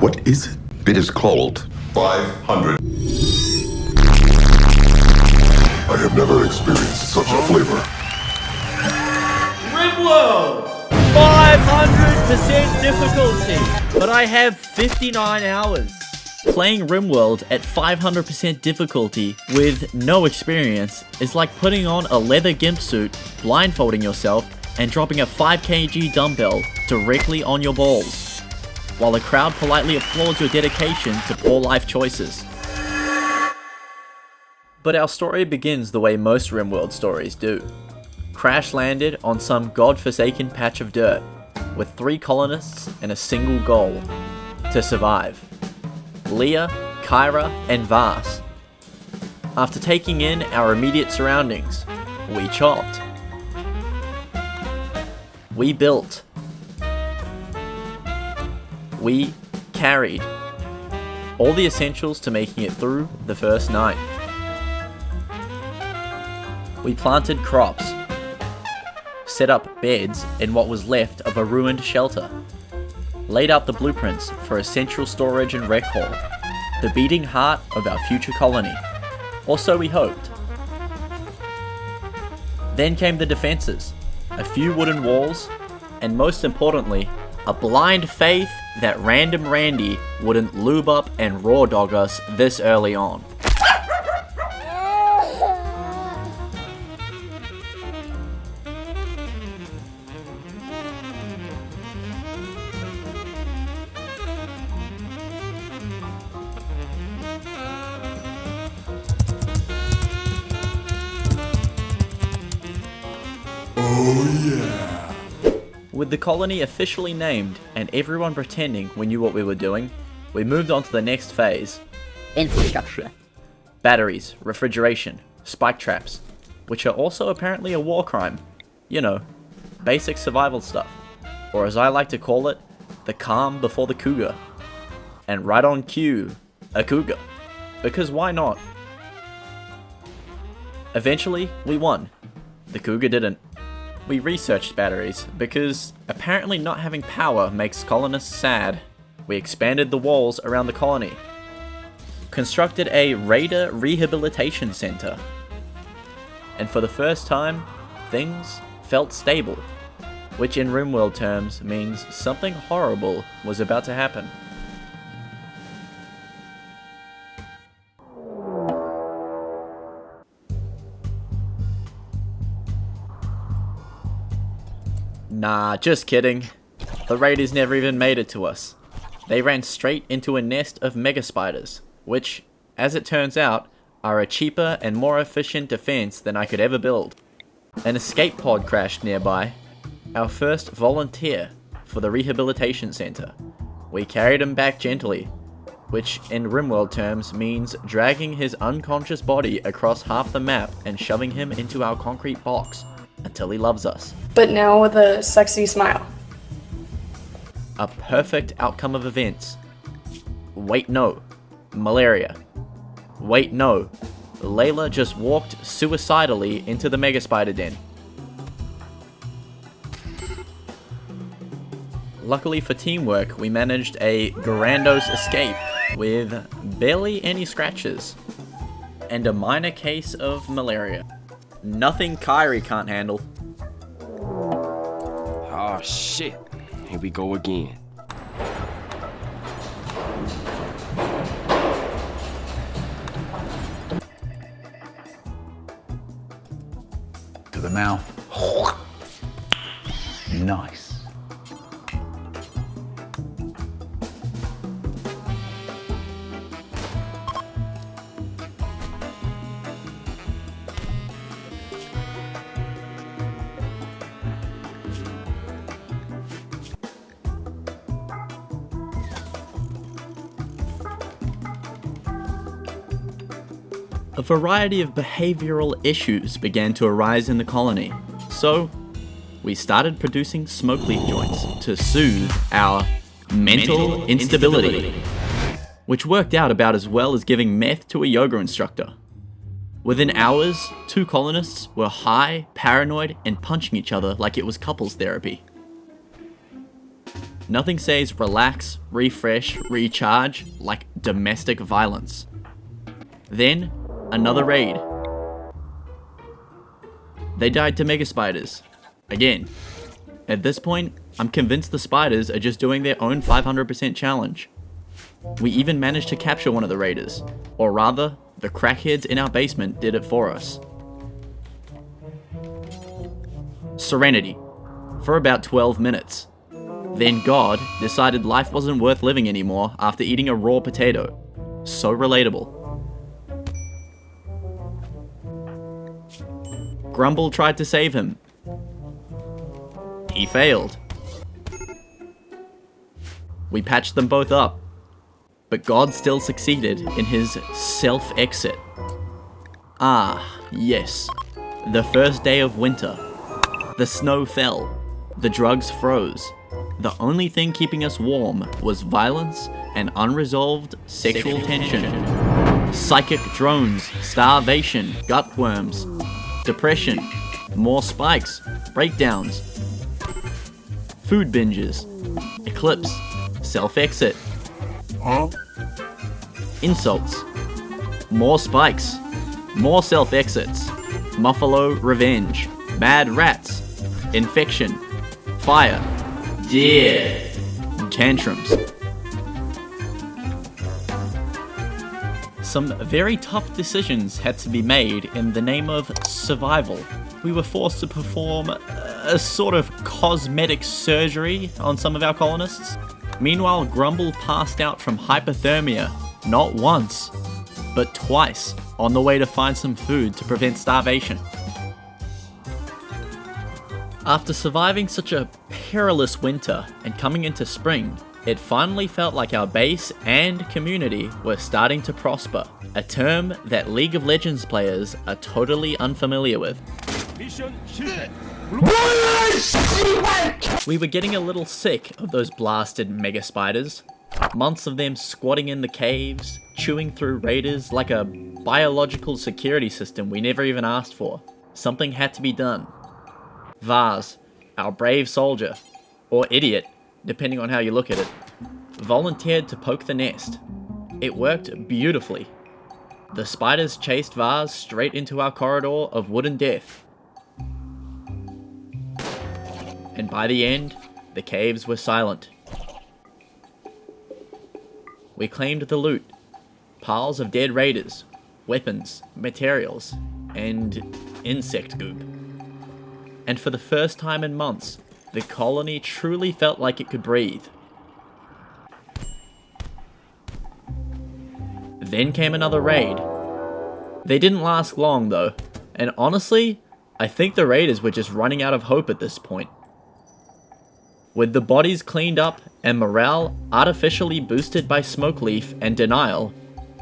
What is it? It is called 500. I have never experienced such a flavor. RimWorld! 500% difficulty! But I have 59 hours. Playing RimWorld at 500% difficulty with no experience is like putting on a leather gimp suit, blindfolding yourself, and dropping a 5 kg dumbbell directly on your balls, while the crowd politely applauds your dedication to poor life choices. But our story begins the way most RimWorld stories do. Crash landed on some godforsaken patch of dirt, with 3 colonists and a single goal: to survive. Leah, Kyra, and Vas. After taking in our immediate surroundings, we chopped. We built. We carried. All the essentials to making it through the first night. We planted crops. Set up beds in what was left of a ruined shelter. Laid out the blueprints for a central storage and rec hall, the beating heart of our future colony, or so we hoped. Then came the defenses, a few wooden walls, and most importantly, a blind faith that Random Randy wouldn't lube up and raw dog us this early on. With the colony officially named and everyone pretending we knew what we were doing, we moved on to the next phase. Infrastructure. Batteries, refrigeration, spike traps, which are also apparently a war crime. You know, basic survival stuff. Or as I like to call it, the calm before the cougar. And right on cue, a cougar. Because why not? Eventually, we won. The cougar didn't. We researched batteries, because apparently not having power makes colonists sad. We expanded the walls around the colony. Constructed a Raider Rehabilitation Center. And for the first time, things felt stable. Which in RimWorld terms means something horrible was about to happen. Nah, just kidding. The raiders never even made it to us. They ran straight into a nest of mega spiders, which, as it turns out, are a cheaper and more efficient defense than I could ever build. An escape pod crashed nearby, our first volunteer for the rehabilitation center. We carried him back gently, which in RimWorld terms means dragging his unconscious body across half the map and shoving him into our concrete box until he loves us. But now with a sexy smile. A perfect outcome of events. Wait, no. Malaria. Wait, no. Layla just walked suicidally into the mega spider den. Luckily for teamwork, we managed a grandiose escape with barely any scratches and a minor case of malaria. Nothing Kyrie can't handle. Oh shit, here we go again. To the mouth. Nice. A variety of behavioral issues began to arise in the colony, so we started producing smoke leaf joints to soothe our mental instability, which worked out about as well as giving meth to a yoga instructor. Within hours, 2 colonists were high, paranoid, and punching each other like it was couples therapy. Nothing says relax, refresh, recharge like domestic violence. Then, another raid. They died to mega spiders. Again. At this point, I'm convinced the spiders are just doing their own 500% challenge. We even managed to capture one of the raiders. Or rather, the crackheads in our basement did it for us. Serenity. For about 12 minutes. Then God decided life wasn't worth living anymore after eating a raw potato. So relatable. Grumble tried to save him. He failed. We patched them both up. But God still succeeded in his self-exit. Ah, yes. The first day of winter. The snow fell. The drugs froze. The only thing keeping us warm was violence and unresolved sexual tension. Psychic drones, starvation, gutworms, depression, more spikes, breakdowns, food binges, eclipse, self-exit, insults, more spikes, more self-exits, Muffalo revenge, bad rats, infection, fire, deer, tantrums. Some very tough decisions had to be made in the name of survival. We were forced to perform a sort of cosmetic surgery on some of our colonists. Meanwhile, Grumble passed out from hypothermia, not once, but twice, on the way to find some food to prevent starvation. After surviving such a perilous winter and coming into spring, it finally felt like our base and community were starting to prosper, a term that League of Legends players are totally unfamiliar with. We were getting a little sick of those blasted mega spiders. Months of them squatting in the caves, chewing through raiders like a biological security system we never even asked for. Something had to be done. Vaz, our brave soldier, or idiot, depending on how you look at it, volunteered to poke the nest. It worked beautifully. The spiders chased Vaz straight into our corridor of wooden death. And by the end, the caves were silent. We claimed the loot, piles of dead raiders, weapons, materials, and insect goop. And for the first time in months, the colony truly felt like it could breathe. Then came another raid. They didn't last long though, and honestly, I think the raiders were just running out of hope at this point. With the bodies cleaned up and morale artificially boosted by smoke leaf and denial,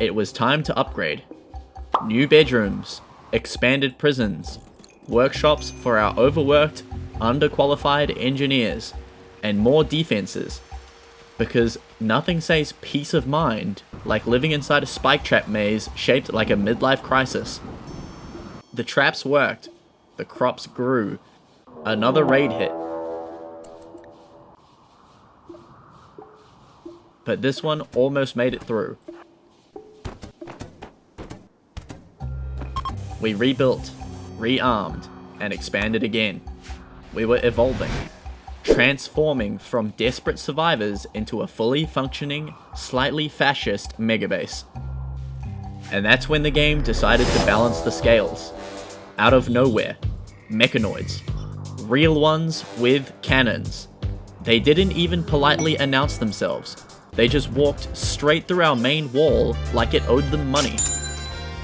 it was time to upgrade. New bedrooms, expanded prisons, workshops for our overworked, underqualified engineers, and more defenses. Because nothing says peace of mind like living inside a spike trap maze shaped like a midlife crisis. The traps worked, the crops grew, another raid hit. But this one almost made it through. We rebuilt, rearmed, and expanded again. We were evolving, transforming from desperate survivors into a fully functioning, slightly fascist megabase. And that's when the game decided to balance the scales. Out of nowhere, Mechanoids. Real ones with cannons. They didn't even politely announce themselves. They just walked straight through our main wall like it owed them money.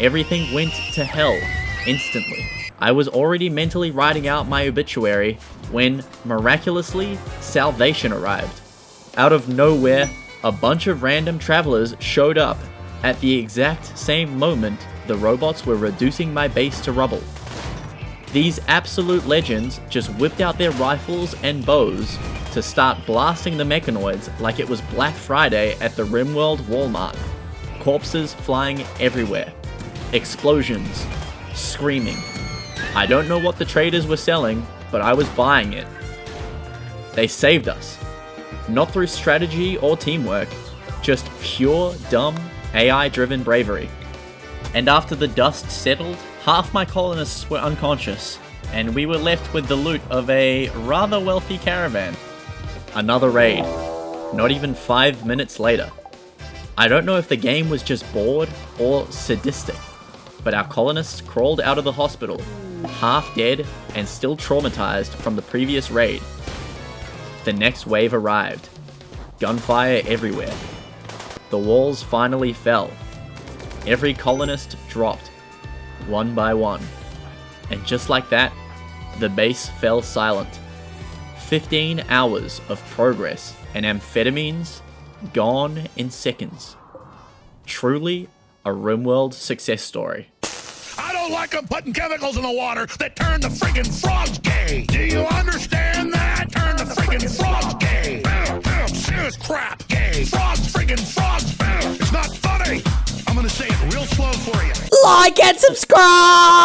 Everything went to hell instantly. I was already mentally writing out my obituary when, miraculously, salvation arrived. Out of nowhere, a bunch of random travelers showed up at the exact same moment the robots were reducing my base to rubble. These absolute legends just whipped out their rifles and bows to start blasting the Mechanoids like it was Black Friday at the RimWorld Walmart. Corpses flying everywhere. Explosions. Screaming. I don't know what the traders were selling, but I was buying it. They saved us. Not through strategy or teamwork, just pure, dumb, AI-driven bravery. And after the dust settled, half my colonists were unconscious, and we were left with the loot of a rather wealthy caravan. Another raid, not even 5 minutes later. I don't know if the game was just bored or sadistic, but our colonists crawled out of the hospital, half dead and still traumatized from the previous raid. The next wave arrived. Gunfire everywhere. The walls finally fell. Every colonist dropped, one by one. And just like that, the base fell silent. 15 hours of progress and amphetamines gone in seconds. Truly a RimWorld success story. I don't like them putting chemicals in the water that turn the friggin' frogs gay. Do you understand that? Turn the friggin' frogs gay. Serious crap. Gay. Frogs, friggin' frogs. It's not funny. I'm gonna say it real slow for you. Like and subscribe!